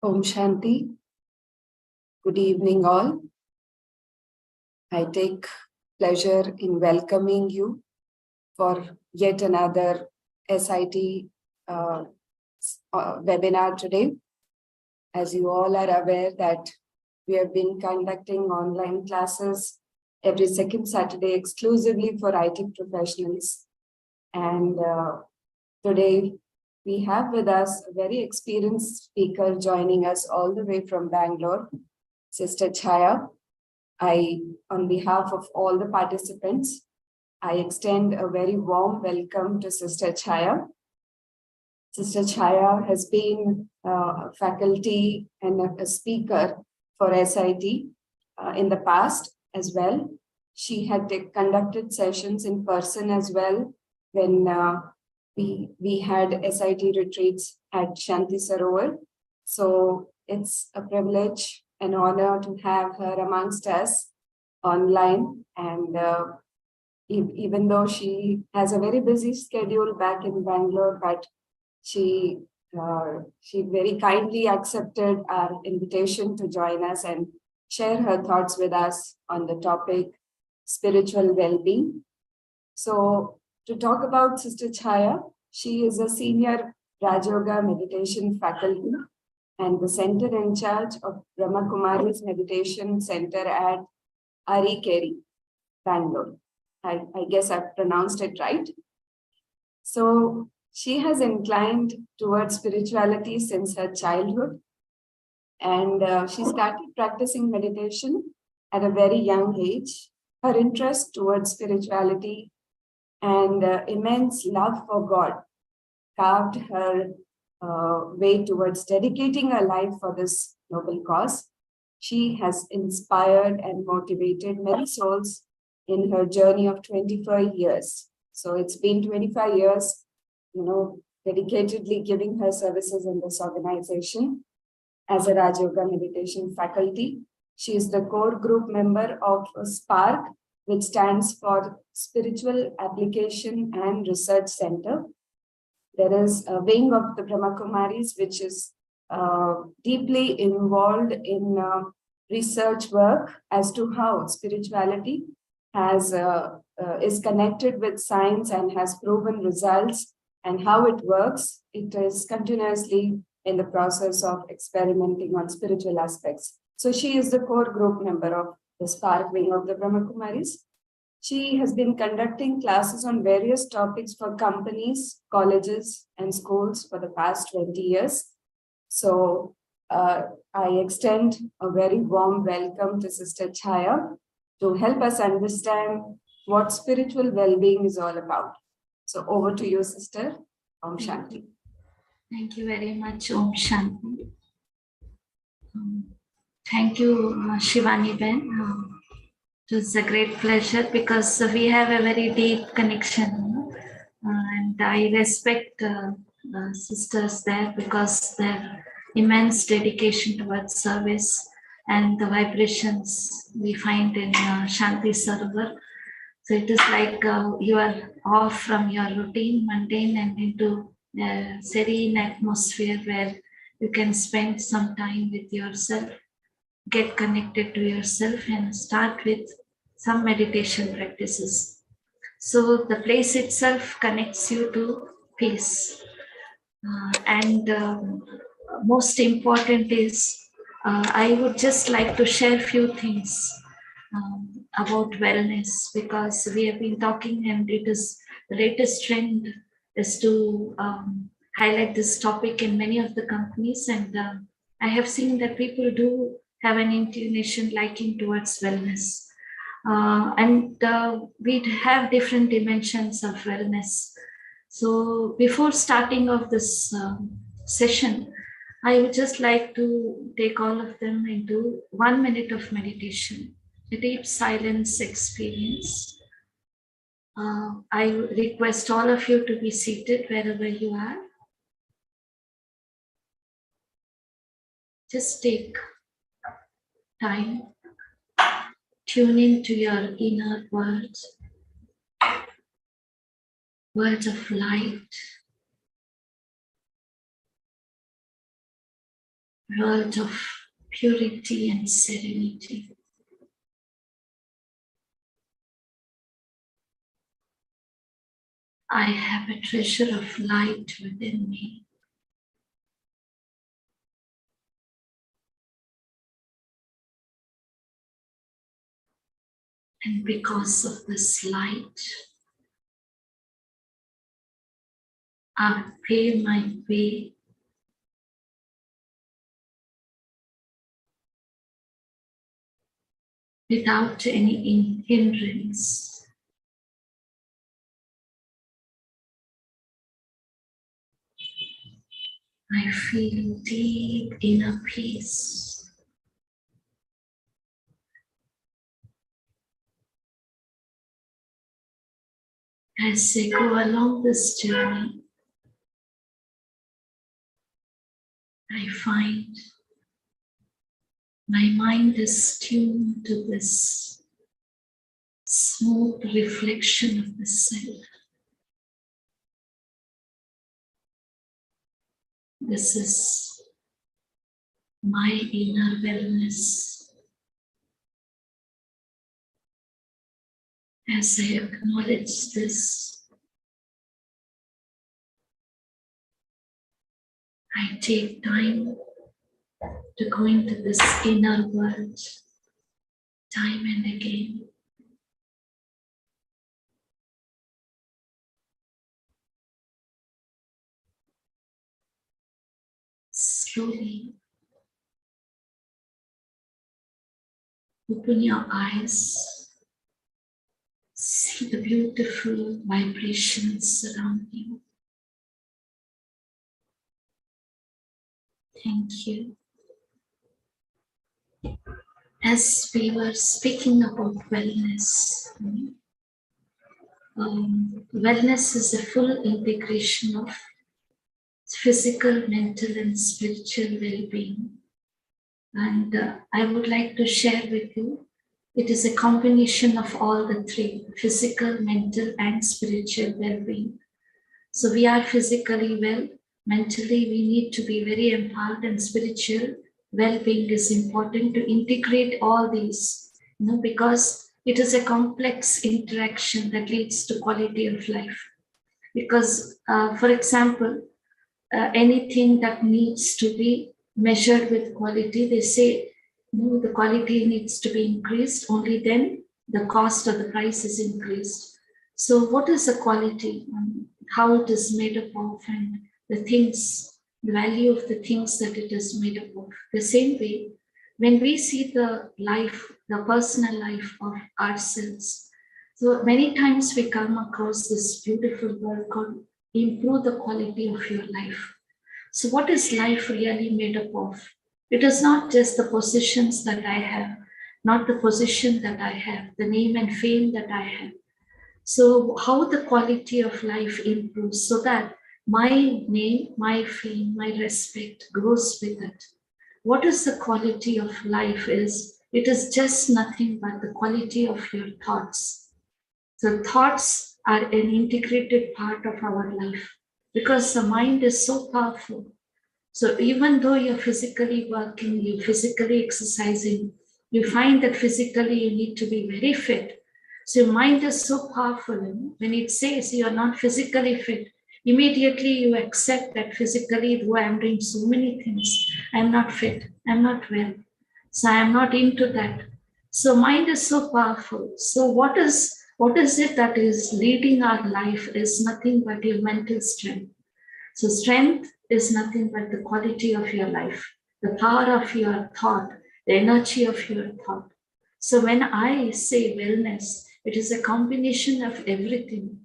Om Shanti. Good evening, all. I take pleasure in welcoming you for yet another SiT webinar today. As you all are aware that we have been conducting online classes every second Saturday exclusively for IT professionals. And today we have with us a very experienced speaker joining us all the way from Bangalore, Sister Chaya. On behalf of all the participants, I extend a very warm welcome to Sister Chaya. Sister Chaya has been a faculty and a speaker for SiT in the past as well. She had conducted sessions in person as well when we had SiT retreats at Shanti Sarovar. So it's a privilege, an honor to have her amongst us online. And even though she has a very busy schedule back in Bangalore, but she very kindly accepted our invitation to join us and share her thoughts with us on the topic spiritual well-being. So to talk about Sister Chaya, she is a senior Raj Yoga meditation faculty and the center in charge of Brahma Kumari's Meditation Center at Arikeri, Bangalore. I guess I've pronounced it right. So she has inclined towards spirituality since her childhood, and she started practicing meditation at a very young age. Her interest towards spirituality and immense love for God carved her way towards dedicating her life for this noble cause. She has inspired and motivated many souls in her journey of 25 years. So it's been 25 years, dedicatedly giving her services in this organization as a Raj Yoga meditation faculty. She is the core group member of SPARK, which stands for Spiritual Application and Research Center. There is a wing of the Brahma Kumaris, which is deeply involved in research work as to how spirituality is connected with science and has proven results and how it works. It is continuously in the process of experimenting on spiritual aspects. So she is the core group member of the SPARK wing of the Brahma Kumaris. She has been conducting classes on various topics for companies, colleges, and schools for the past 20 years. So I extend a very warm welcome to Sister Chaya to help us understand what spiritual well-being is all about. So over to you, Sister. Om Shanti. Thank you very much, Om Shanti. Thank you, Shivani Ben. It was a great pleasure because we have a very deep connection, and I respect the sisters there because their immense dedication towards service and the vibrations we find in Shanti Sarovar. So it is like you are off from your routine, mundane, and into a serene atmosphere where you can spend some time with yourself, get connected to yourself, and start with some meditation practices. So the place itself connects you to peace. And most important is, I would just like to share a few things about wellness, because we have been talking, and it is the latest trend is to highlight this topic in many of the companies. And I have seen that people do have an inclination, liking towards wellness. And we have different dimensions of wellness. So before starting off this session, I would just like to take all of them into 1 minute of meditation, a deep silence experience. I request all of you to be seated wherever you are. Just take time, tune into your inner words of light, world of purity and serenity. I have a treasure of light within me. And because of this light, I pay my way without any hindrance. I feel deep inner peace. As I go along this journey, I find my mind is tuned to this smooth reflection of the self. This is my inner wellness. As I acknowledge this, I take time to go into this inner world time and again. Slowly open your eyes, see the beautiful vibrations around you. Thank you. As we were speaking about wellness, wellness is a full integration of physical, mental, and spiritual well-being. And I would like to share with you, it is a combination of all the three, physical, mental, and spiritual well-being. So we are physically well, mentally we need to be very empowered, and spiritual well-being is important to integrate all these, because it is a complex interaction that leads to quality of life. Because, for example, anything that needs to be measured with quality, they say, no, the quality needs to be increased, only then the cost or the price is increased. So what is the quality, how it is made up of, and the things, the value of the things that it is made up of. The same way, when we see the life, the personal life of ourselves, so many times we come across this beautiful word called improve the quality of your life. So what is life really made up of? It is not just the positions that I have, not the position that I have, the name and fame that I have. So how the quality of life improves so that my name, my fame, my respect grows with it. What is the quality of life is? It is just nothing but the quality of your thoughts. So thoughts are an integrated part of our life because the mind is so powerful. So even though you're physically working, you're physically exercising, you find that physically you need to be very fit. So your mind is so powerful. When it says you're not physically fit, immediately you accept that physically, though I'm doing so many things, I'm not fit, I'm not well. So I'm not into that. So mind is so powerful. So what is it that is leading our life is nothing but your mental strength. So strength is nothing but the quality of your life, the power of your thought, the energy of your thought. So when I say wellness, it is a combination of everything,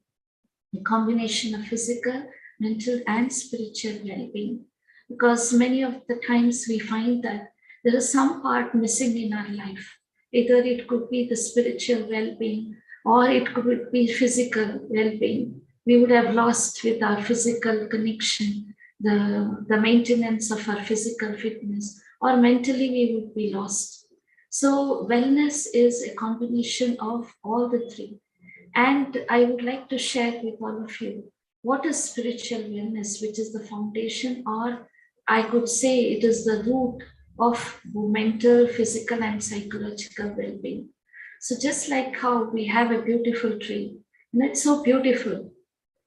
a combination of physical, mental, and spiritual well-being. Because many of the times we find that there is some part missing in our life. Either it could be the spiritual well-being or it could be physical well-being. We would have lost with our physical connection, the maintenance of our physical fitness, or mentally we would be lost. So wellness is a combination of all the three. And I would like to share with all of you what is spiritual wellness, which is the foundation or I could say it is the root of mental, physical, and psychological well being. So, just like how we have a beautiful tree, and it's so beautiful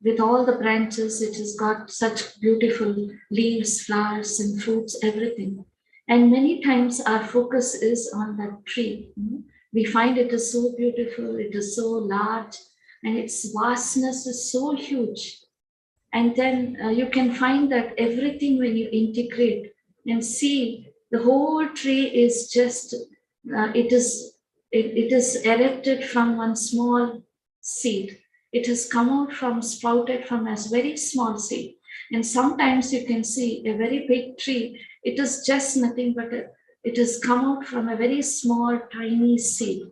with all the branches, it has got such beautiful leaves, flowers, and fruits, everything. And many times our focus is on that tree. We find it is so beautiful, it is so large, and its vastness is so huge. And then you can find that everything when you integrate and see the whole tree is just it is erupted from one small seed. It has come out from sprouted from a very small seed. And sometimes you can see a very big tree, it is just nothing but it has come out from a very small tiny seed.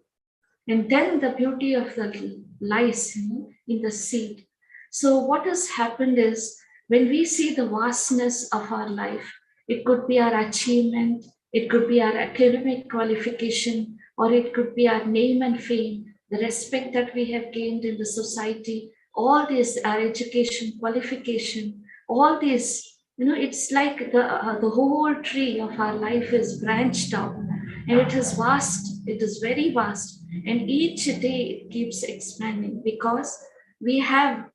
And then the beauty of the lies in the seed. So, what has happened is when we see the vastness of our life, it could be our achievement, it could be our academic qualification, or it could be our name and fame, the respect that we have gained in the society, all this, our education, qualification, all this, it's like the whole tree of our life is branched out and it is vast, it is very vast, and each day it keeps expanding because we have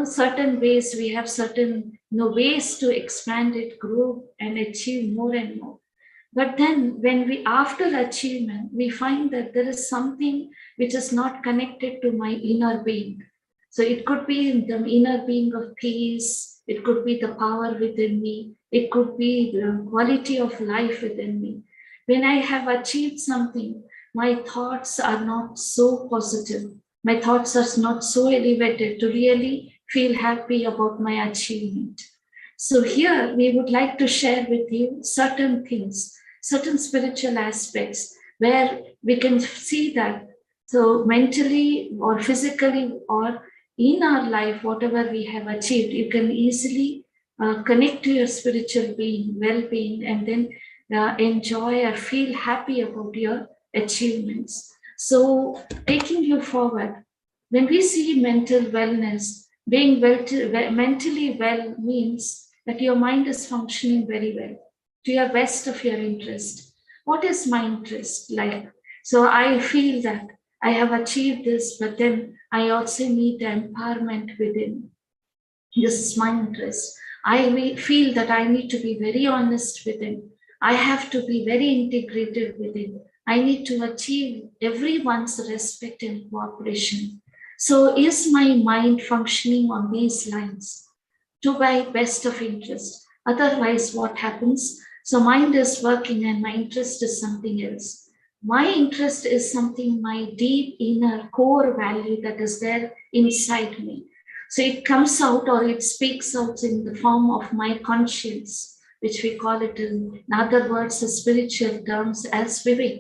certain ways, we have certain ways to expand it, grow and achieve more and more. But then when we after achievement we find that there is something which is not connected to my inner being. So it could be the inner being of peace, it could be the power within me, it could be the quality of life within me. When I have achieved something, my thoughts are not so positive. My thoughts are not so elevated to really feel happy about my achievement. So, here we would like to share with you certain things, certain spiritual aspects where we can see that. So, mentally or physically or in our life, whatever we have achieved, you can easily connect to your spiritual being, well being, and then enjoy or feel happy about your achievements. So, taking you forward, when we see mental wellness, being mentally well means that your mind is functioning very well to your best of your interest. What is my interest like? So, I feel that I have achieved this, but then I also need the empowerment within. This is my interest. Feel that I need to be very honest with him. I have to be very integrated with him. I need to achieve everyone's respect and cooperation. So, is my mind functioning on these lines to my best of interest? Otherwise, what happens? So, mind is working and my interest is something else. My interest is something, my deep inner core value that is there inside me. So it comes out or it speaks out in the form of my conscience, which we call it in other words, the spiritual terms as Vivek.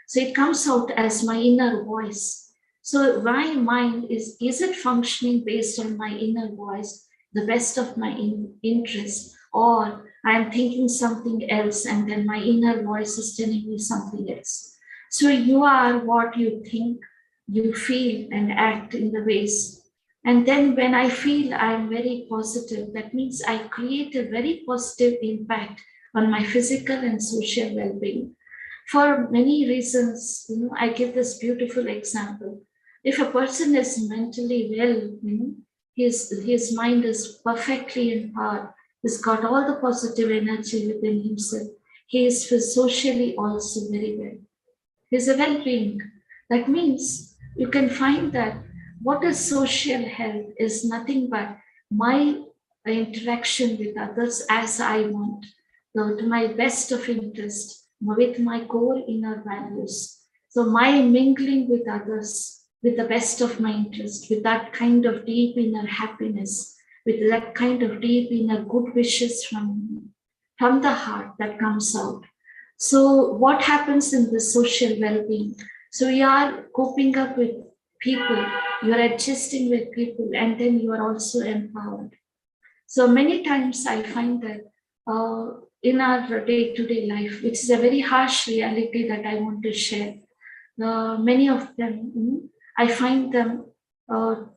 So it comes out as my inner voice. So my mind is it functioning based on my inner voice, the best of my interest, or I am thinking something else and then my inner voice is telling me something else. So you are what you think, you feel and act in the ways. And then when I feel I'm very positive, that means I create a very positive impact on my physical and social well-being. For many reasons, I give this beautiful example. If a person is mentally well, his mind is perfectly empowered, he's got all the positive energy within himself. He is socially also very well. He's a well-being. That means you can find that what is social health is nothing but my interaction with others as I want, so to my best of interest, with my core inner values. So my mingling with others with the best of my interest, with that kind of deep inner happiness, with that kind of deep inner good wishes from the heart that comes out. So, what happens in the social well being? So, you are coping up with people, you are adjusting with people, and then you are also empowered. So, many times I find that in our day to day life, which is a very harsh reality that I want to share, many of them, I find them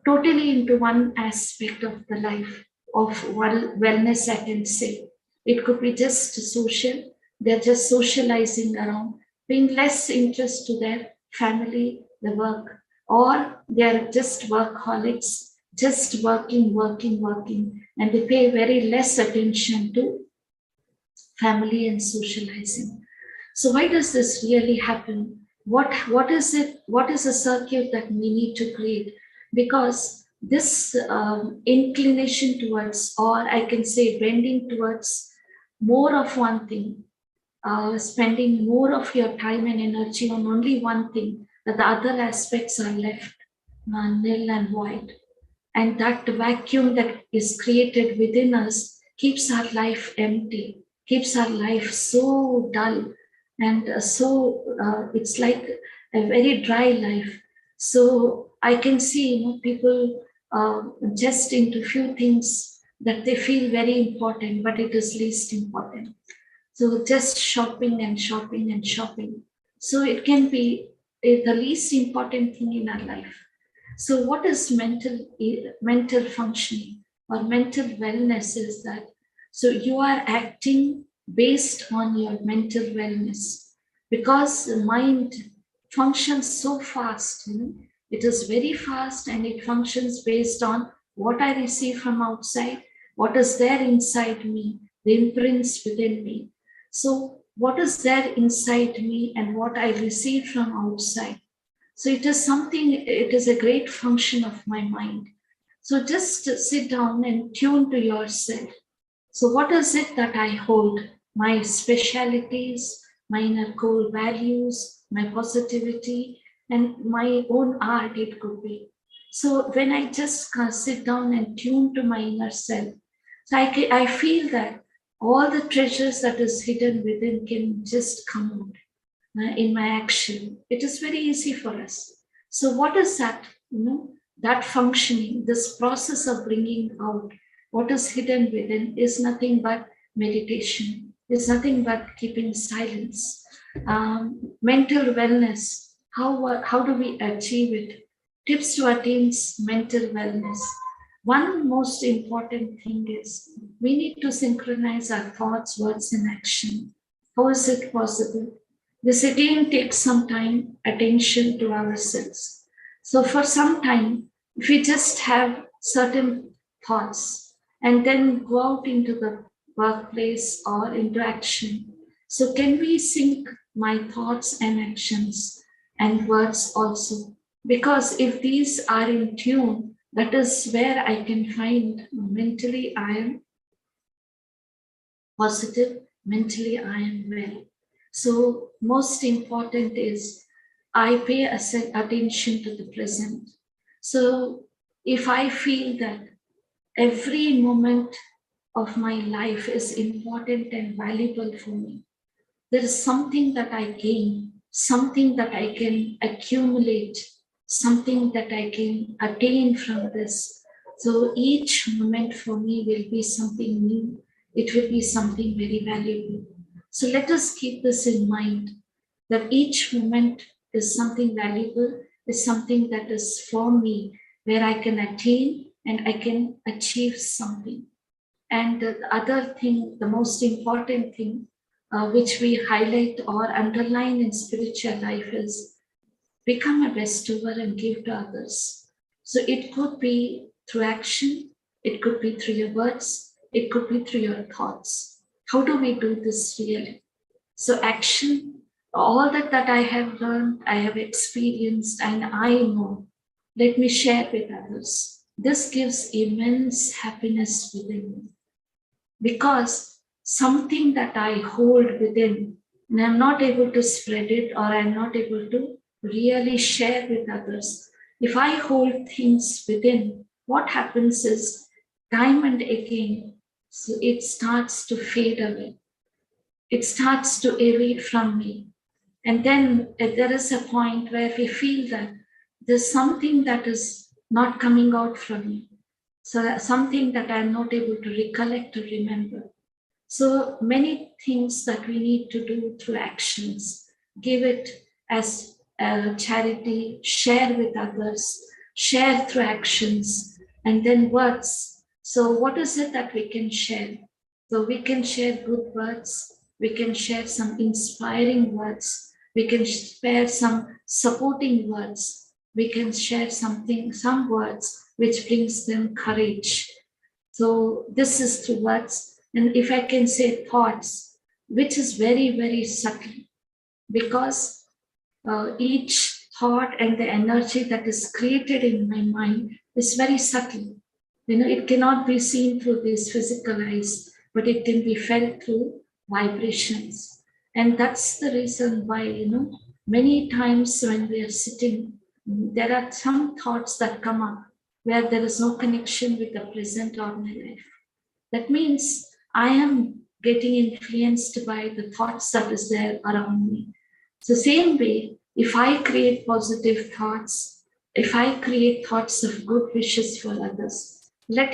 totally into one aspect of the life of wellness, I can say. It could be just social. They're just socializing around, paying less interest to their family, the work, or they're just workaholics, just working, and they pay very less attention to family and socializing. So why does this really happen? What is it? What is a circuit that we need to create? Because this inclination towards, or I can say bending towards more of one thing, spending more of your time and energy on only one thing, that the other aspects are left nil and void. And that vacuum that is created within us keeps our life empty, keeps our life so dull, and it's like a very dry life. So I can see, people just into few things that they feel very important, but it is least important. So just shopping and shopping and shopping. So it can be the least important thing in our life. So what is mental functioning or mental wellness is that, so you are acting based on your mental wellness, because the mind functions so fast. It is very fast, and it functions based on what I receive from outside, what is there inside me, the imprints within me. So what is there inside me and what I receive from outside. So it is a great function of my mind. So just sit down and tune to yourself. So what is it that I hold? My specialities, my inner core values, my positivity, and my own art, it could be. So when I just sit down and tune to my inner self, so I feel that all the treasures that is hidden within can just come out in my action. It is very easy for us. So, what is that? That functioning, this process of bringing out what is hidden within is nothing but meditation, is nothing but keeping silence. Mental wellness, how do we achieve it? Tips to attain mental wellness. One most important thing is we need to synchronize our thoughts, words, and action. How is it possible? This again takes some time, attention to ourselves. So, for some time, if we just have certain thoughts and then go out into the workplace or into action, so can we sync my thoughts and actions and words also? Because if these are in tune, that is where I can find mentally I am positive, mentally I am well. So, most important is I pay attention to the present. So, if I feel that every moment of my life is important and valuable for me, there is something that I gain, something that I can accumulate, something that I can attain from this. So each moment for me will be something new. It will be something very valuable. So let us keep this in mind, that each moment is something valuable, is something that is for me, where I can attain and I can achieve something. And the other thing, the most important thing, which we highlight or underline in spiritual life is become a bestower and give to others. So it could be through action, it could be through your words, it could be through your thoughts. How do we do this really? So action, all that I have learned, I have experienced, and I know, let me share with others. This gives immense happiness within me, because something that I hold within and I'm not able to spread it, or I'm not able to really share with others. If I hold things within, what happens is time and again, so it starts to fade away. It starts to evade from me. And then there is a point where we feel that there's something that is not coming out from me. So that's something that I'm not able to recollect or remember. So many things that we need to do through actions. Give it as a charity, share with others, share through actions, and then words. So what is it that we can share? So we can share good words, we can share some inspiring words, we can share some supporting words, we can share some words which brings them courage. So this is the words, and if I can say thoughts, which is very, very subtle, because each thought and the energy that is created in my mind is very subtle. It cannot be seen through these physical eyes, but it can be felt through vibrations. And that's the reason why, many times when we are sitting, there are some thoughts that come up where there is no connection with the present or my life. That means I am getting influenced by the thoughts that is there around me. So same way, if I create positive thoughts, if I create thoughts of good wishes for others, let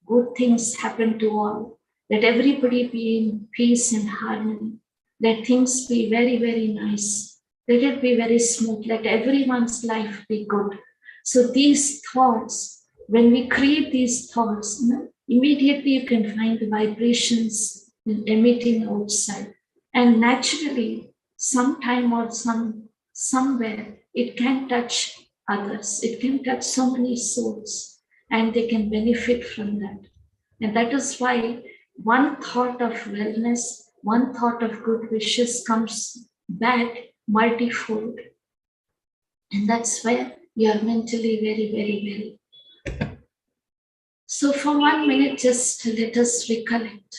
good things happen to all. Let everybody be in peace and harmony. Let things be very, very nice. Let it be very smooth. Let everyone's life be good. So these thoughts, when we create these thoughts, immediately you can find the vibrations emitting outside. And naturally, sometime or somewhere, it can touch others. It can touch so many souls, and they can benefit from that. And that is why one thought of wellness, one thought of good wishes comes back multifold. And that's where you are mentally very, very well. So for 1 minute, just let us recollect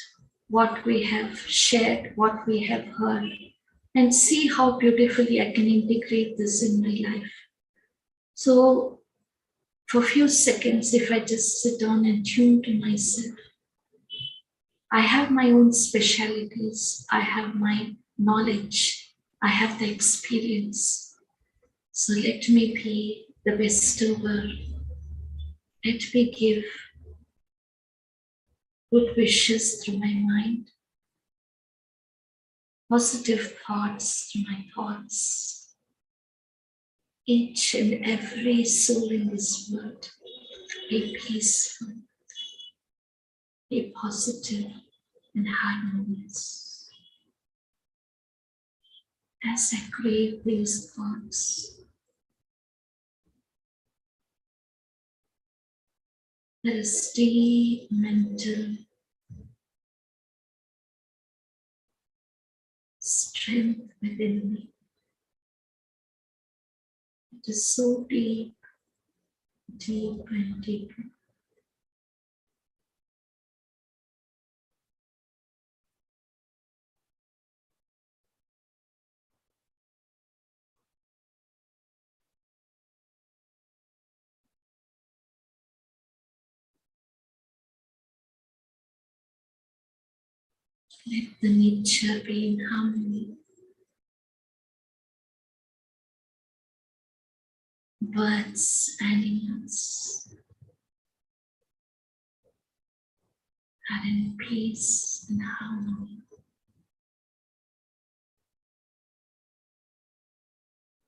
what we have shared, what we have heard, and see how beautifully I can integrate this in my life. So for a few seconds, if I just sit down and tune to myself, I have my own specialities, I have my knowledge, I have the experience. So let me be the bestower. Let me give good wishes through my mind, positive thoughts through my thoughts. Each and every soul in this world, be peaceful, be positive and harmonious. As I create these thoughts, there is deep mental strength within me. It is so deep, deep and deep. Let the nature be in harmony. Birds, animals are in peace and harmony.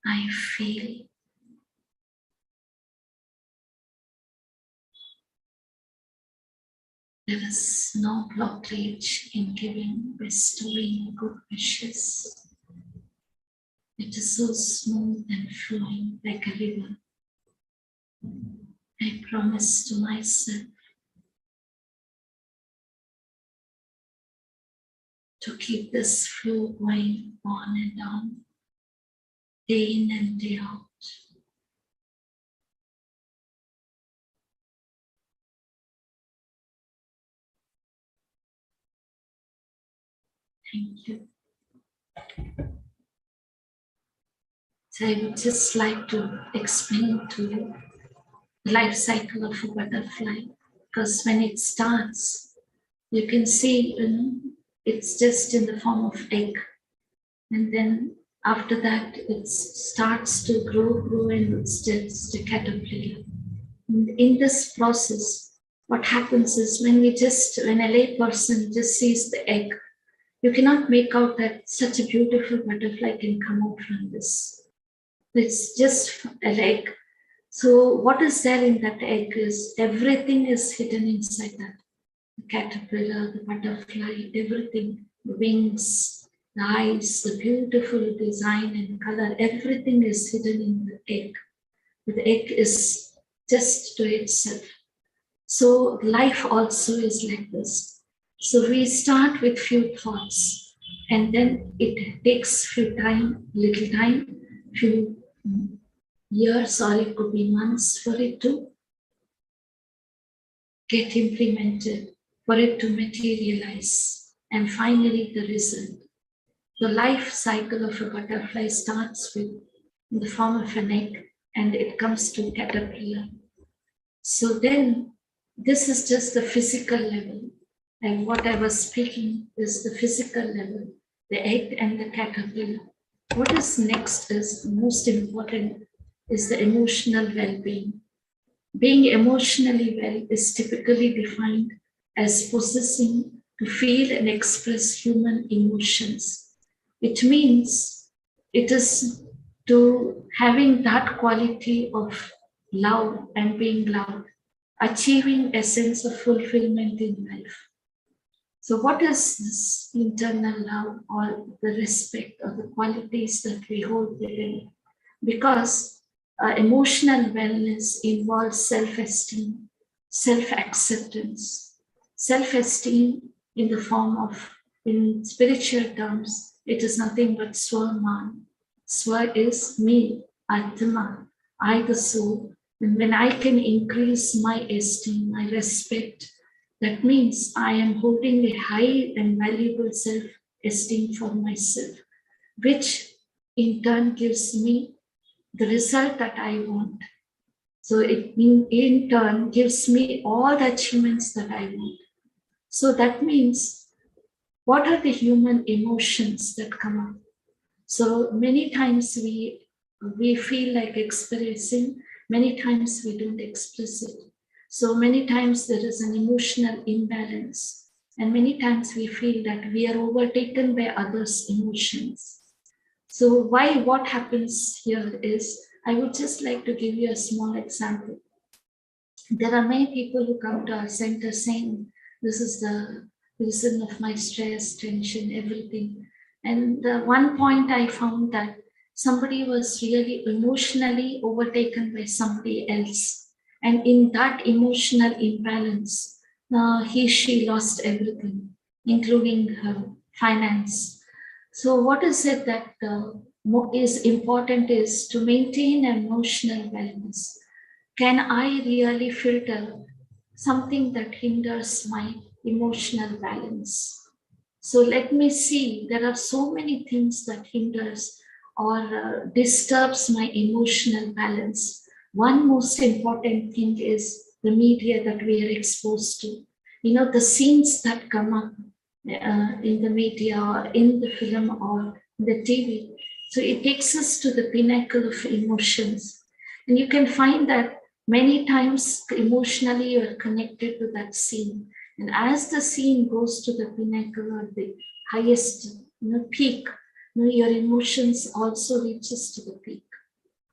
I feel there is no blockage in giving, bestowing good wishes. It is so smooth and flowing like a river. I promise to myself to keep this flow going on and on, day in and day out. Thank you. So I would just like to explain to you the life cycle of a butterfly, because when it starts, you can see it's just in the form of egg, and then after that it starts to grow and it's just a caterpillar. And in this process, what happens is when a lay person just sees the egg, you cannot make out that such a beautiful butterfly can come out from this. It's just an egg. So what is there in that egg is everything is hidden inside that. the caterpillar, the butterfly, everything, the wings, the eyes, the beautiful design and color, everything is hidden in the egg. The egg is just to itself. So life also is like this. So we start with few thoughts, and then it takes little time, few years, or it could be months for it to get implemented, for it to materialize, and finally the result. The life cycle of a butterfly starts with in the form of an egg, and it comes to caterpillar. So then this is just the physical level. And what I was speaking is the physical level, the egg and the caterpillar. What is next is most important is the emotional well-being. Being emotionally well is typically defined as possessing to feel and express human emotions. It means it is to having that quality of love and being loved, achieving a sense of fulfillment in life. So, what is this internal love or the respect or the qualities that we hold within? Because emotional wellness involves self esteem, self acceptance. Self esteem, in the form of, in spiritual terms, it is nothing but Swaman. Swa is me, Atma, I the soul. And when I can increase my esteem, my respect, that means I am holding a high and valuable self esteem for myself, which in turn gives me the result that I want. So it in turn gives me all the achievements that I want. So that means what are the human emotions that come up? So many times we feel like expressing, many times we don't express it. So many times there is an emotional imbalance, and many times we feel that we are overtaken by others' emotions. So what happens here is, I would just like to give you a small example. There are many people who come to our center saying, this is the reason of my stress, tension, everything. And one point I found that somebody was really emotionally overtaken by somebody else. And in that emotional imbalance, she lost everything, including her finance. So what is it that is important is to maintain emotional wellness. Can I really filter something that hinders my emotional balance? So let me see, there are so many things that hinders or disturbs my emotional balance. One most important thing is the media that we are exposed to. You know, the scenes that come up in the media or in the film or the TV. So it takes us to the pinnacle of emotions. And you can find that many times emotionally you are connected to that scene. And as the scene goes to the pinnacle or the highest peak, your emotions also reaches to the peak.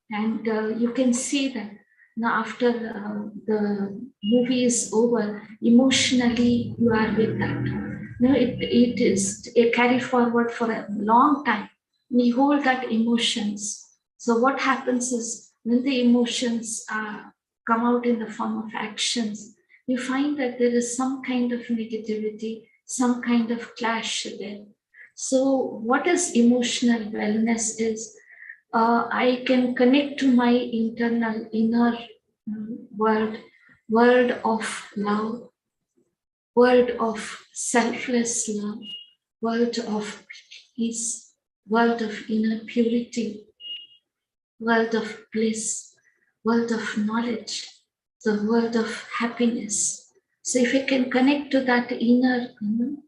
And you can see that now after the movie is over, emotionally you are with that. It is a carry forward for a long time. We hold that emotions. So what happens is when the emotions come out in the form of actions, you find that there is some kind of negativity, some kind of clash there. So what is emotional wellness is, I can connect to my internal inner world of love, world of selfless love, world of peace, world of inner purity, world of bliss, world of knowledge, the world of happiness. So if I can connect to that inner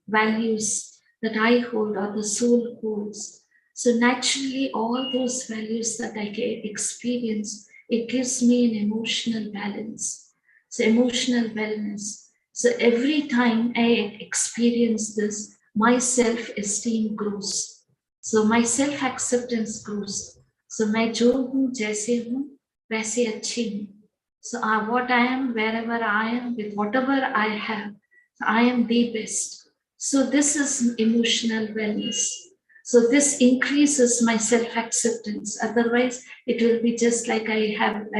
values that I hold or the soul holds, so naturally all those values that I can experience, it gives me an emotional balance. So emotional wellness. So every time I experience this, my self-esteem grows. So my self-acceptance grows. So मैं जो हूँ जैसे हूँ वैसे अच्छी हूँ. So what I am, wherever I am, with whatever I have, I am the best. So this is emotional wellness. So this increases my self-acceptance. Otherwise, it will be just like I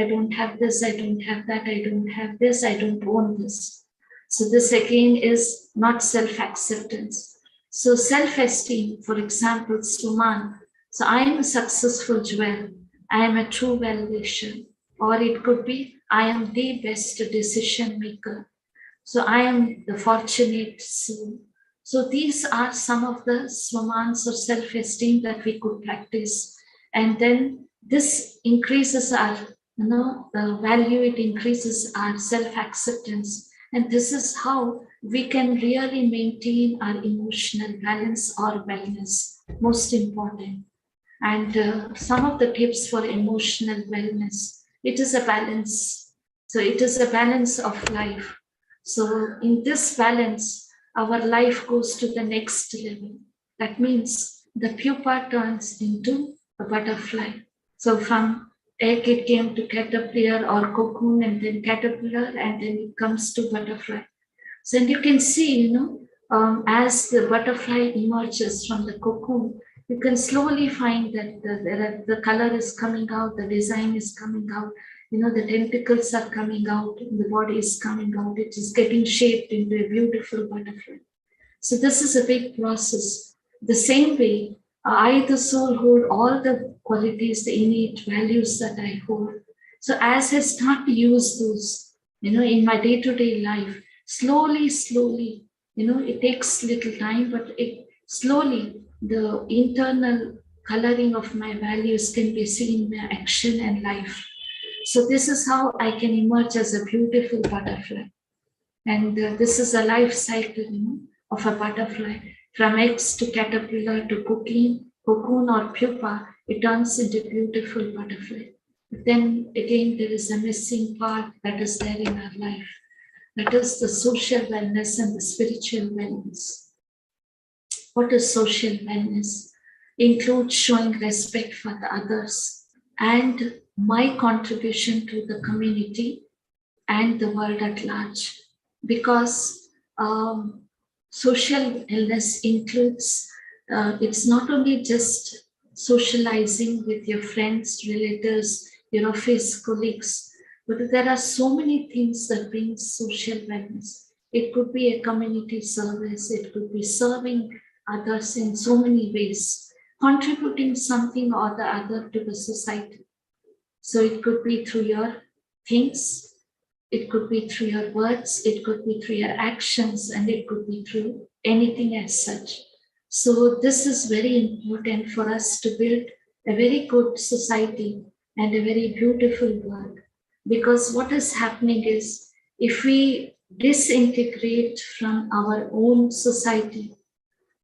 don't have this, I don't have that, I don't have this, I don't own this. So this again is not self-acceptance. So self-esteem, for example, Suman. So I am a successful jewel. I am a true well-wisher. Or it could be, I am the best decision maker. So I am the fortunate soul. So these are some of the swamans or self-esteem that we could practice. And then this increases our, the value, it increases our self-acceptance. And this is how we can really maintain our emotional balance or wellness, most important. And some of the tips for emotional wellness, it is a balance. So it is a balance of life. So in this balance, our life goes to the next level. That means the pupa turns into a butterfly. So from egg it came to caterpillar or cocoon and then caterpillar and then it comes to butterfly. So and you can see, as the butterfly emerges from the cocoon, you can slowly find that the color is coming out, the design is coming out, the tentacles are coming out, the body is coming out, it is getting shaped into a beautiful butterfly. So this is a big process. The same way, I, the soul, hold all the qualities, the innate values that I hold. So as I start to use those, in my day-to-day life, slowly, it takes little time, but it slowly, the internal coloring of my values can be seen in my action and life. So this is how I can emerge as a beautiful butterfly. And this is a life cycle, of a butterfly. From eggs to caterpillar to cocoon or pupa, it turns into a beautiful butterfly. But then again, there is a missing part that is there in our life. That is the social wellness and the spiritual wellness. What is social wellness? Includes showing respect for the others and my contribution to the community and the world at large, because social illness includes, it's not only just socializing with your friends, relatives, your office colleagues, but there are so many things that bring social wellness. It could be a community service, it could be serving others in so many ways, contributing something or the other to the society. So it could be through your things, it could be through your words, it could be through your actions, and it could be through anything as such. So this is very important for us to build a very good society and a very beautiful world. Because what is happening is, if we disintegrate from our own society,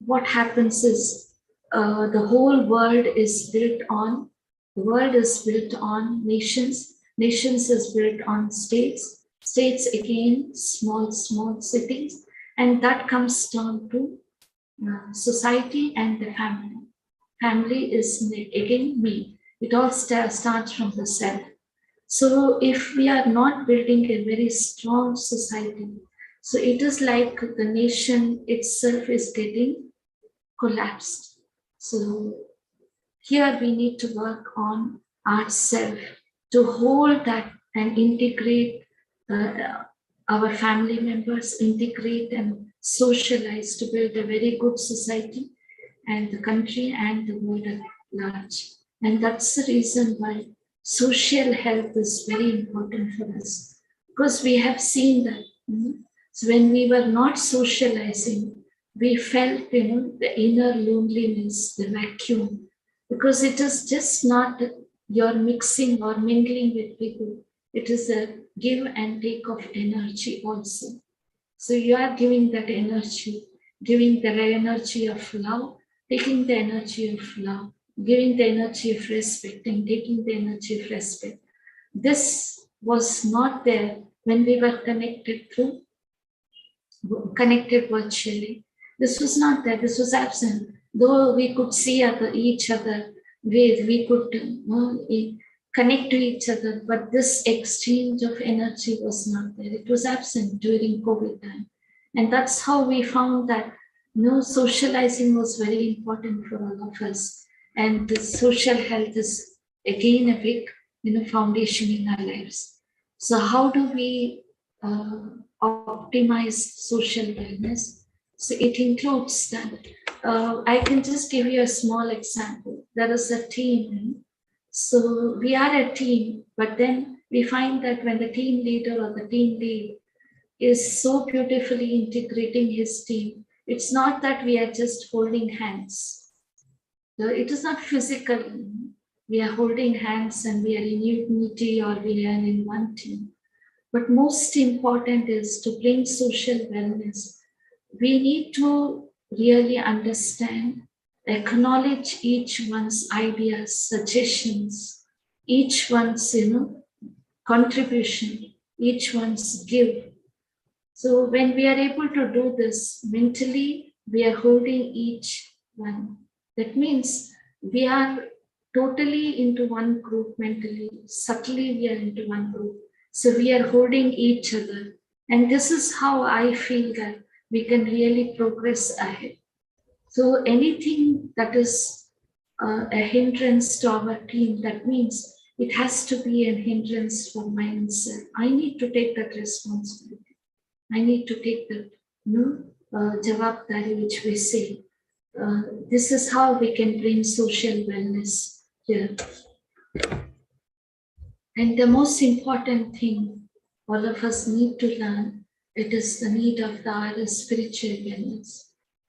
what happens is, the whole world is built on, the world is built on nations, nations is built on states, states again small cities, and that comes down to society and the family. Family is again me. It all starts from the self. So if we are not building a very strong society, so it is like the nation itself is getting collapsed. So here we need to work on ourselves to hold that and integrate our family members, integrate and socialize to build a very good society and the country and the world at large. And that's the reason why social health is very important for us, because we have seen that. So when we were not socializing, we felt, the inner loneliness, the vacuum, because it is just not your mixing or mingling with people. It is a give and take of energy also. So you are giving that energy, giving the energy of love, taking the energy of love, giving the energy of respect and taking the energy of respect. This was not there when we were connected virtually. This was not there, this was absent. Though we could see each other, we could connect to each other, but this exchange of energy was not there. It was absent during COVID time. And that's how we found that socializing was very important for all of us. And the social health is again a big foundation in our lives. So how do we optimize social wellness? So it includes that. I can just give you a small example. There is a team. So we are a team, but then we find that when the team leader or the team lead is so beautifully integrating his team, it's not that we are just holding hands. So it is not physical. We are holding hands and we are in unity or we are in one team. But most important is to bring social wellness. We need to really understand, acknowledge each one's ideas, suggestions, each one's contribution, each one's give. So when we are able to do this mentally, we are holding each one. That means we are totally into one group mentally, subtly we are into one group. So we are holding each other. And this is how I feel that we can really progress ahead. So anything that is a hindrance to our team, that means it has to be a hindrance for myself. I need to take that responsibility. I need to take that jawabdari which we say. This is how we can bring social wellness here. And the most important thing all of us need to learn, it is the need of our spiritual wellness.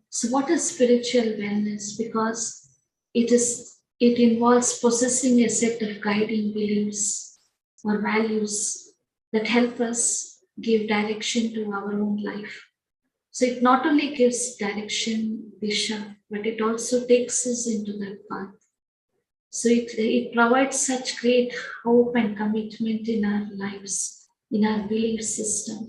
So what is spiritual wellness? Because it involves possessing a set of guiding beliefs or values that help us give direction to our own life. So it not only gives direction, disha, but it also takes us into that path. So it provides such great hope and commitment in our lives, in our belief system.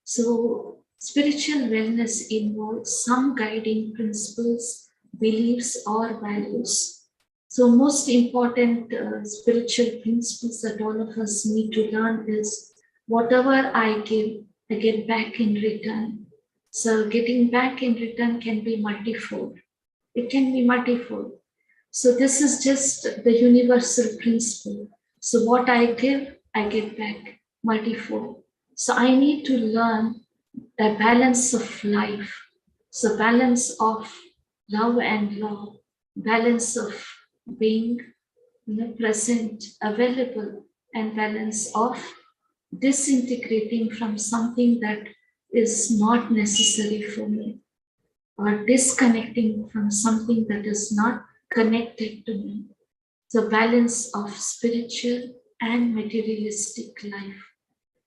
So spiritual wellness involves some guiding principles, beliefs, or values. So most important spiritual principles that all of us need to learn is whatever I give, I get back in return. So getting back in return can be multifold. It can be multifold. So this is just the universal principle. So what I give, I get back multifold. So I need to learn the balance of life. So balance of love and law, balance of being present, available, and balance of disintegrating from something that is not necessary for me, or disconnecting from something that is not connected to me. So balance of spiritual and materialistic life.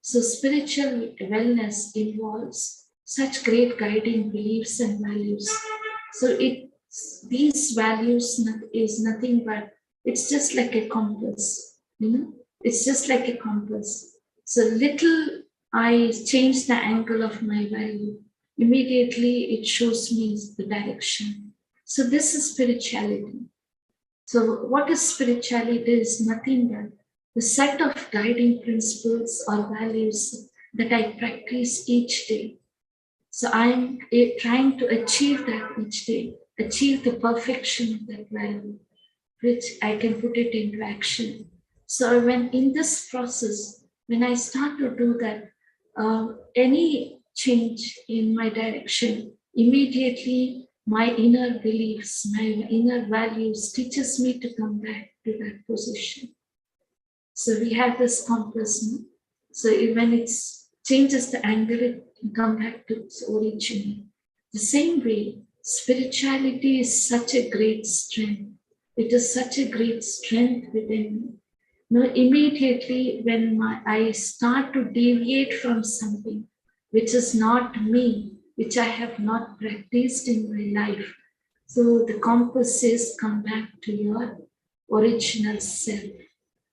So spiritual wellness involves such great guiding beliefs and values. So these values is nothing but, it's just like a compass, it's just like a compass. So little I change the angle of my value, immediately it shows me the direction. So this is spirituality. So what is spirituality? Is nothing but the set of guiding principles or values that I practice each day. So I'm trying to achieve that each day, achieve the perfection of that value, which I can put it into action. So when in this process, when I start to do that, any change in my direction, immediately my inner beliefs, my inner values teaches me to come back to that position. So we have this compass. No? So when it changes the angle, it can come back to its origin. The same way, spirituality is such a great strength. It is such a great strength within me. Now, immediately when I start to deviate from something which is not me, which I have not practiced in my life, so the compass says, come back to your original self.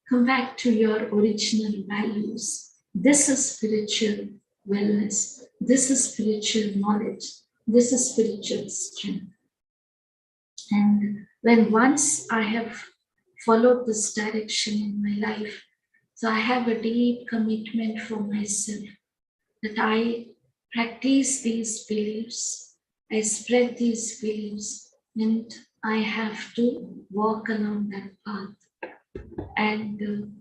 Come back to your original values. This is spiritual wellness. This is spiritual knowledge. This is spiritual strength. And when once I have followed this direction in my life, so I have a deep commitment for myself that I practice these beliefs, I spread these beliefs, and I have to walk along that path. And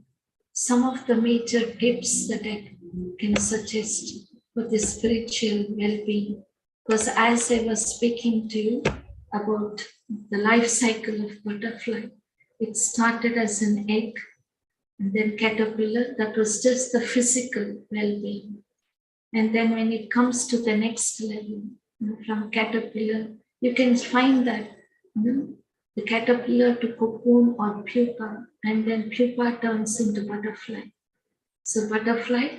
some of the major tips that I can suggest for the spiritual well-being, because as I was speaking to you about the life cycle of butterfly, it started as an egg and then caterpillar. That was just the physical well-being. And then when it comes to the next level, from caterpillar, you can find that the caterpillar to cocoon or pupa, and then pupa turns into butterfly. So butterfly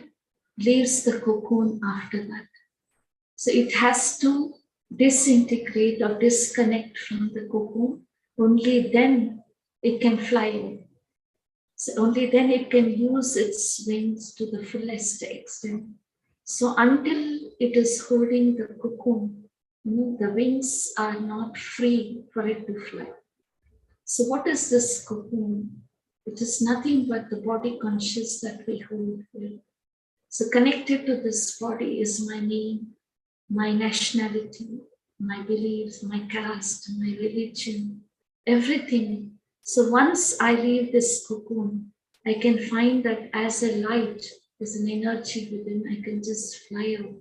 leaves the cocoon after that. So it has to disintegrate or disconnect from the cocoon. Only then it can fly away. So only then it can use its wings to the fullest extent. So until it is holding the cocoon, the wings are not free for it to fly. So what is this cocoon? It is nothing but the body conscious that we hold here. So connected to this body is my name, my nationality, my beliefs, my caste, my religion, everything. So once I leave this cocoon, I can find that as a light, as an energy within, I can just fly out.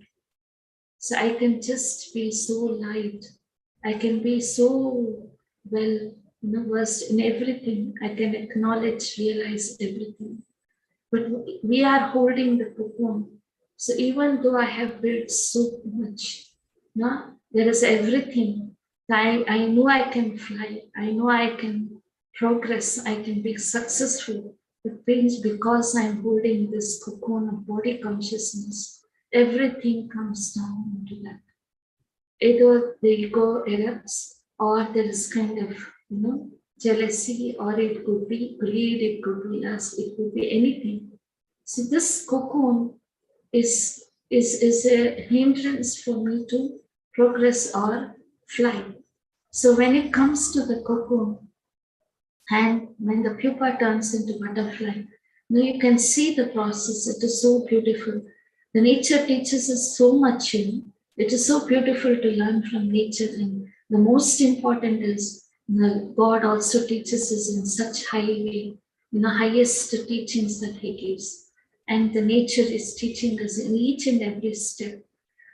So I can just be so light. I can be so well, versed in everything. I can acknowledge, realize everything. But we are holding the cocoon. So even though I have built so much, there is everything. I know I can fly. I know I can progress. I can be successful. It means because I'm holding this cocoon of body consciousness, everything comes down into that. Either the ego erupts, or there is kind of, jealousy, or it could be greed, it could be lust, it could be anything. So this cocoon is a hindrance for me to progress or fly. So when it comes to the cocoon, and when the pupa turns into butterfly, now you can see the process. It is so beautiful. The nature teaches us so much, It is so beautiful to learn from nature. And the most important is the God also teaches us in such high way, highest teachings that He gives. And the nature is teaching us in each and every step.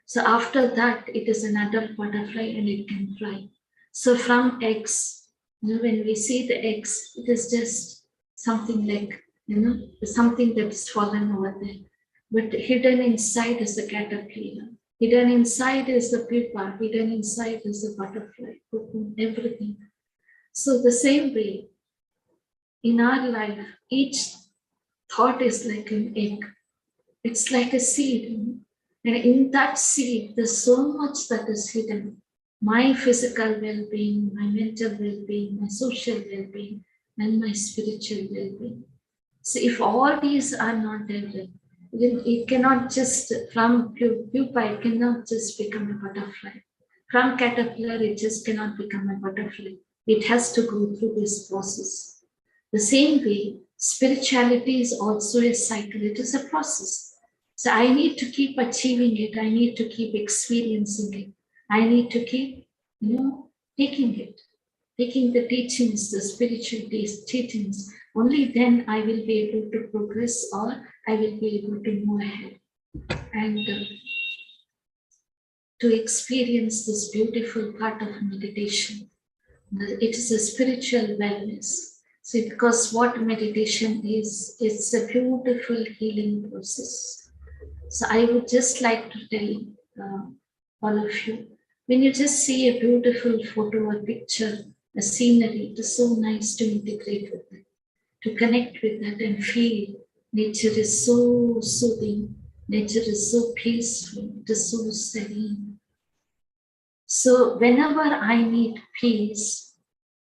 So after that, it is an adult butterfly and it can fly. So from eggs, when we see the eggs, it is just something like, something that's fallen over there. But hidden inside is the caterpillar. Hidden inside is the pupa. Hidden inside is the butterfly, cocoon, everything. So the same way, in our life, each thought is like an egg. It's like a seed. And in that seed, there's so much that is hidden. My physical well-being, my mental well-being, my social well-being, and my spiritual well-being. So if all these are not developed, then it cannot just, from pupa, it cannot just become a butterfly. From caterpillar, it just cannot become a butterfly. It has to go through this process. The same way, spirituality is also a cycle. It is a process. So I need to keep achieving it. I need to keep experiencing it. I need to keep, taking it, taking the teachings, the spiritual teachings. Only then I will be able to progress, or I will be able to move ahead and to experience this beautiful part of meditation. It is a spiritual wellness. So because what meditation is, it's a beautiful healing process. So I would just like to tell all of you, when you just see a beautiful photo or picture, a scenery, it is so nice to integrate with it, to connect with that and feel nature is so soothing, nature is so peaceful, it is so serene. So whenever I need peace,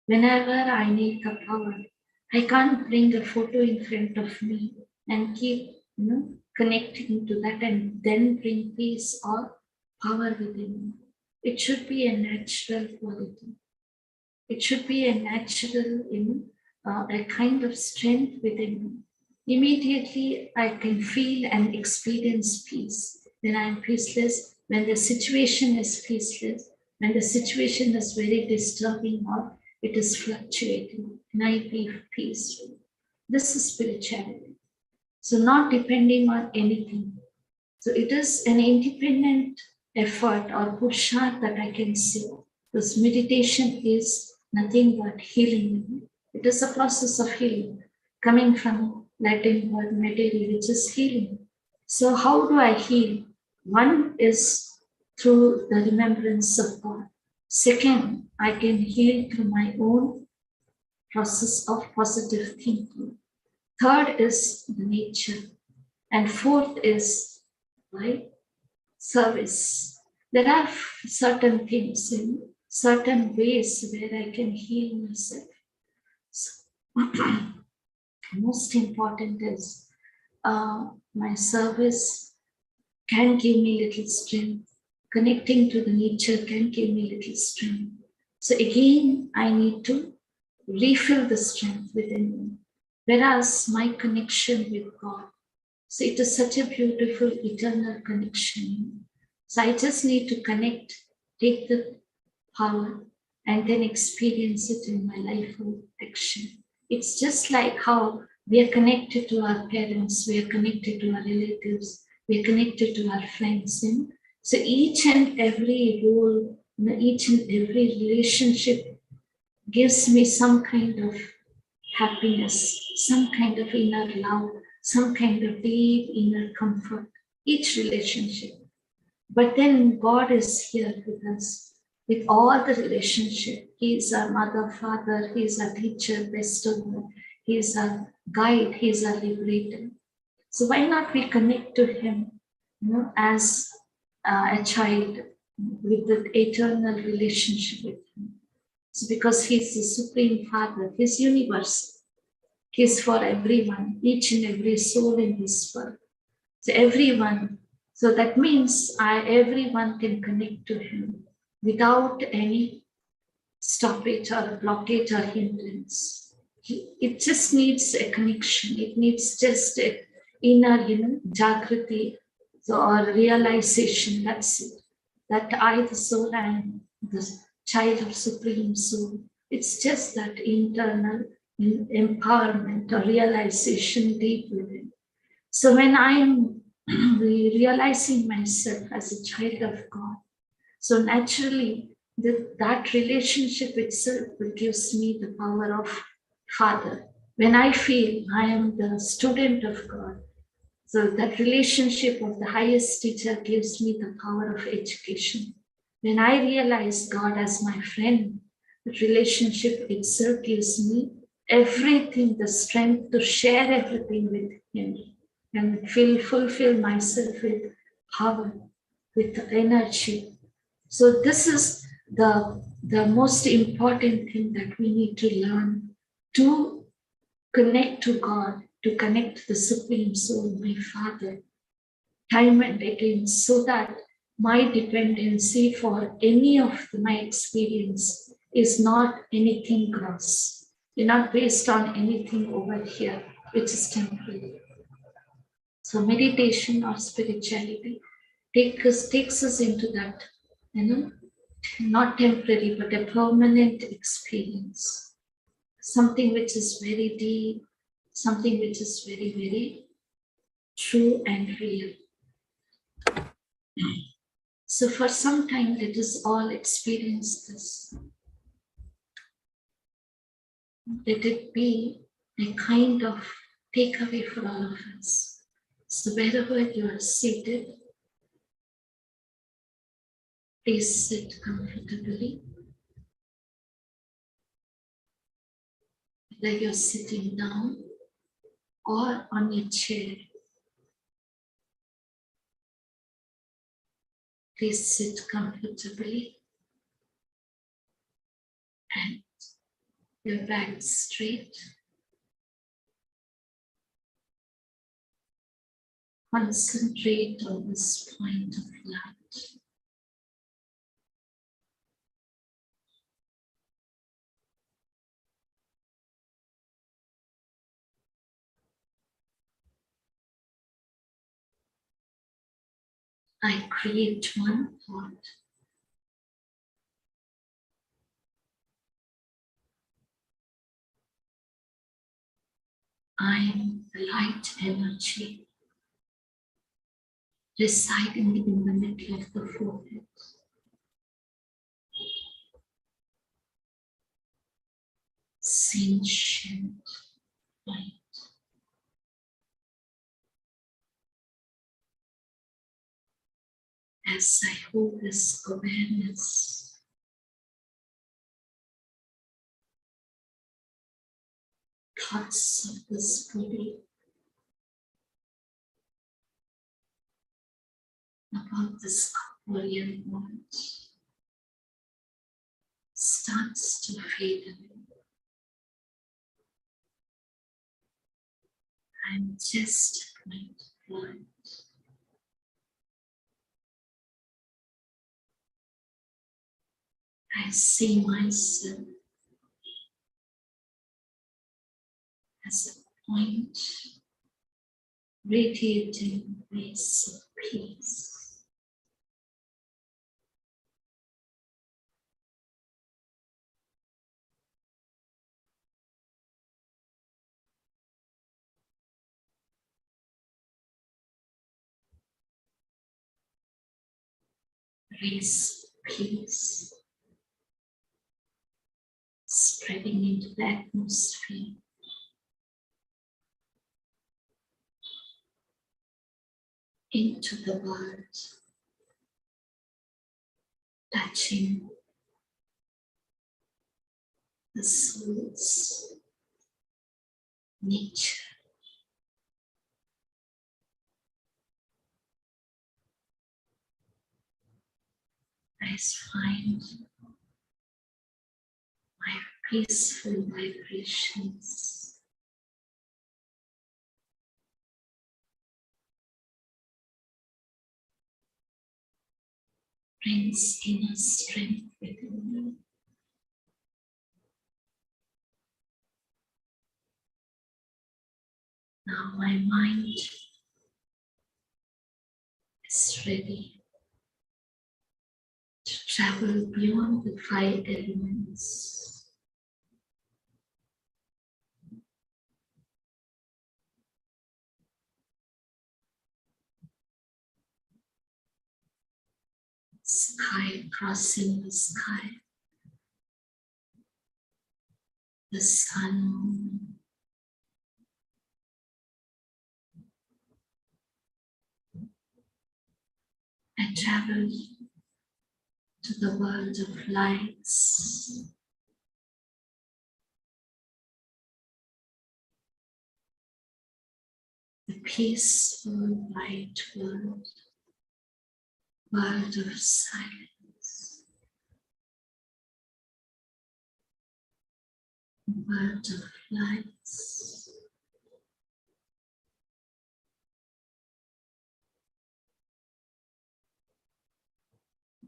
whenever I need the power, I can't bring a photo in front of me and keep, connecting to that and then bring peace or power within me. It should be a natural quality. It should be a natural, a kind of strength within me. Immediately, I can feel and experience peace. When I'm peaceless, when the situation is peaceless, when the situation is very disturbing or it is fluctuating, and I feel peaceful. This is spirituality. So not depending on anything. So it is an independent effort or pursha that I can say. Because meditation is nothing but healing. It is a process of healing coming from Latin word medere, which is healing. So how do I heal? One is through the remembrance of God. Second, I can heal through my own process of positive thinking. Third is the nature. And fourth is right service. There are certain things in certain ways where I can heal myself. So, most important is my service can give me little strength. Connecting to the nature can give me little strength. So again, I need to refill the strength within me. Whereas my connection with God, so it is such a beautiful eternal connection. So I just need to connect, take the power, and then experience it in my life of action. It's just like how we are connected to our parents, we are connected to our relatives, we are connected to our friends. And so each and every role, each and every relationship gives me some kind of happiness, some kind of inner love, some kind of deep inner comfort, each relationship. But then God is here with us, with all the relationship. He is our mother, father, He is our teacher, bestower, He is our guide, He is our liberator. So why not we connect to Him, as a child with the eternal relationship with Him. So because He's the Supreme Father, He's universal. He's for everyone, each and every soul in this world. So everyone, so that means everyone can connect to Him without any stoppage or blockage or hindrance. It just needs a connection. It needs just a inner, jagrati, or realization. That's it. That I, the soul, am the child of Supreme Soul. It's just that internal empowerment or realization deep within. So when I'm realizing myself as a child of God, so naturally that relationship itself gives me the power of Father. When I feel I am the student of God, so that relationship of the highest teacher gives me the power of education. When I realize God as my friend, the relationship itself gives me everything, the strength to share everything with Him and fulfill myself with power, with energy. So this is the most important thing that we need to learn to connect to God, to connect to the Supreme Soul, my Father, time and again, so that my dependency for any of my experience is not anything gross, not based on anything over here, which is temporary. So meditation or spirituality takes us into that, not temporary, but a permanent experience. Something which is very deep, something which is very, very true and real. So for some time, let us all experience this. Let it be a kind of takeaway for all of us. So wherever you are seated, please sit comfortably. Whether you're sitting down or on your chair, please sit comfortably and your back straight. Concentrate on this point of light. I create one thought. I am the light energy residing in the middle of the forehead. Sentient light. As I hold this awareness, thoughts of this body about this Korean world starts to fade away. I'm just a point of light. I see myself as a point radiating rays of peace. Rays of peace spreading into the atmosphere, into the world, touching the soul's nature. I find my peaceful vibrations brings inner strength within me. Now my mind is ready to travel beyond the five elements. Sky, crossing the sky, the sun, I travel to the world of lights, the peaceful light world, world of silence, world of lights.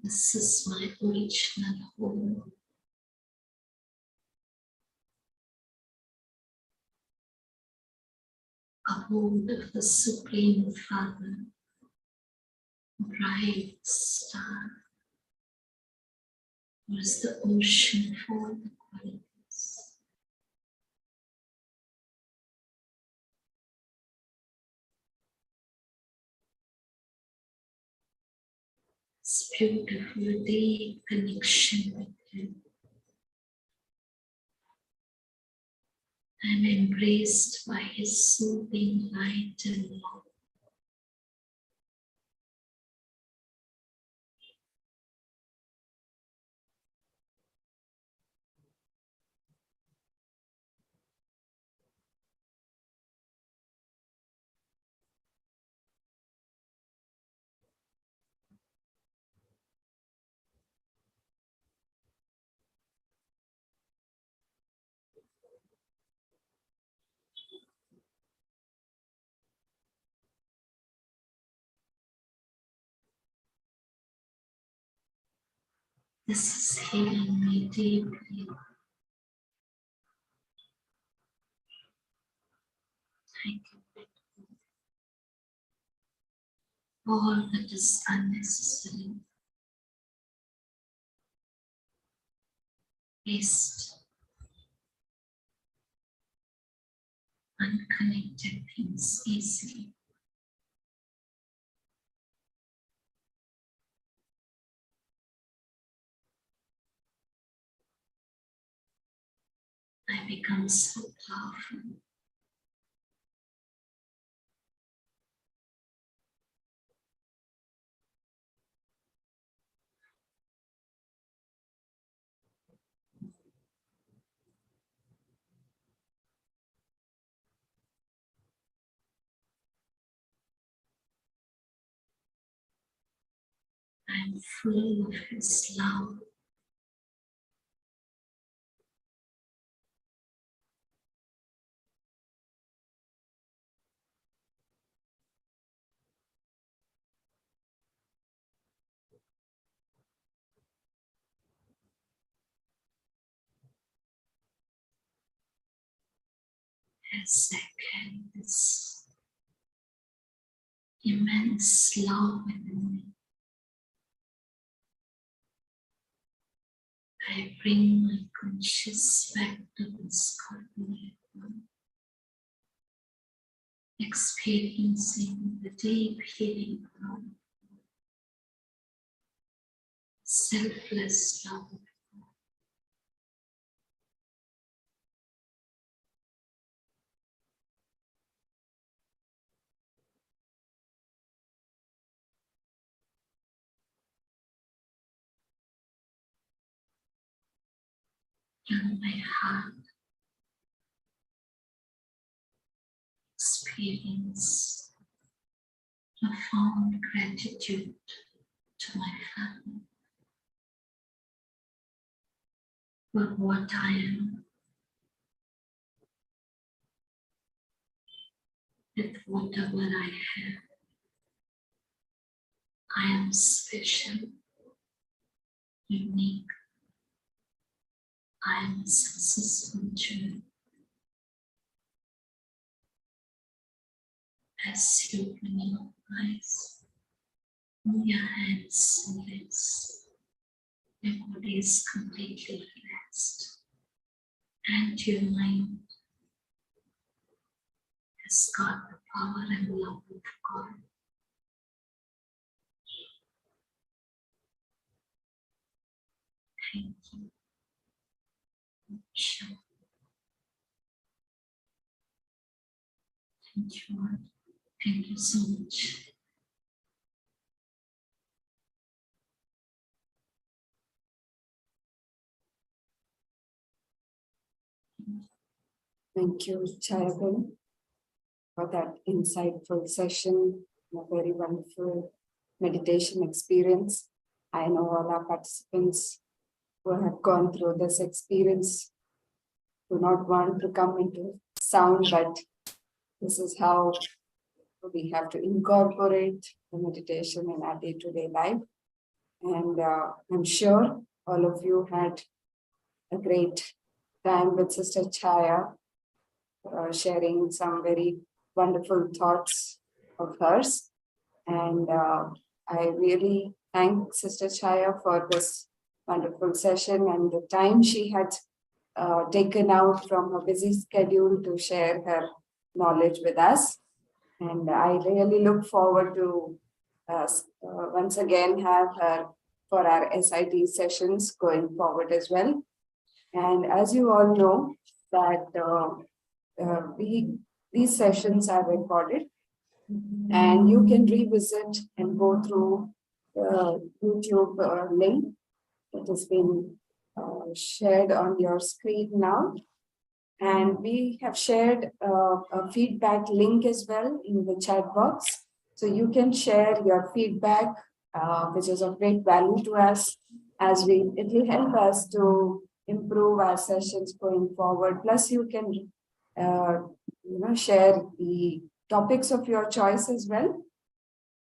This is my original home. Abode of the Supreme Father, bright star, who is the ocean for the qualities. It's beautiful, deep connection with Him. I'm embraced by His soothing light and love. This is healing me deeply. Thank you. all that is unnecessary, waste, unconnected things easily. I become so powerful. I'm full of His love. As I carry this immense love within me, I bring my conscious back to this corporate world, experiencing the deep healing of selfless love. In my heart, experience profound gratitude to my family for what I am, with whatever I have. I am special, unique. I am a successful journey. As you open your eyes, move your hands and legs. Your body is completely relaxed, and your mind has got the power and love of God. Thank you. Sure. Thank you, Lord. Thank you so much. Thank you, Chaya, for that insightful session, a very wonderful meditation experience. I know all our participants who have gone through this experience do not want to come into sound, but this is how we have to incorporate the meditation in our day-to-day life. And I'm sure all of you had a great time with Sister Chaya, sharing some very wonderful thoughts of hers. And I really thank Sister Chaya for this wonderful session and the time she had taken out from her busy schedule to share her knowledge with us. And I really look forward to once again have her for our SiT sessions going forward as well. And as you all know, that these sessions are recorded, and you can revisit and go through the YouTube link that has been shared on your screen now. And we have shared a feedback link as well in the chat box. So you can share your feedback, which is of great value to us, as it will help us to improve our sessions going forward. Plus you can share the topics of your choice as well.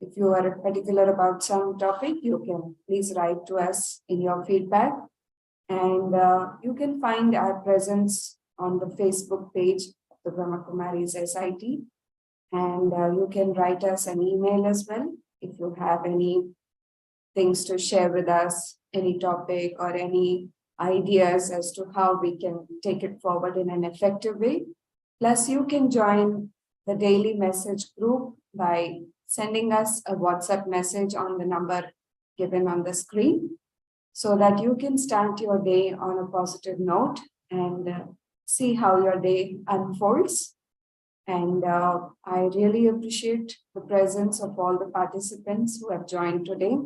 If you are particular about some topic, you can please write to us in your feedback. And you can find our presence on the Facebook page of the Brahma Kumaris SiT. And you can write us an email as well if you have any things to share with us, any topic or any ideas as to how we can take it forward in an effective way. Plus, you can join the daily message group by sending us a WhatsApp message on the number given on the screen so that you can start your day on a positive note and see how your day unfolds. And I really appreciate the presence of all the participants who have joined today.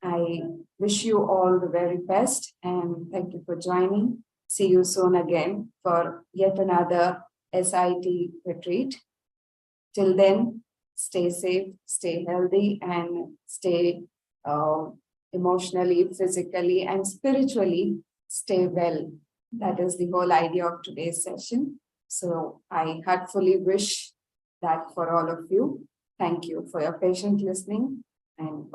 I wish you all the very best and thank you for joining. See you soon again for yet another SiT retreat. Till then, stay safe, stay healthy, and stay emotionally, physically, and spiritually stay well. That is the whole idea of today's session. So I heartfully wish that for all of you. Thank you for your patient listening and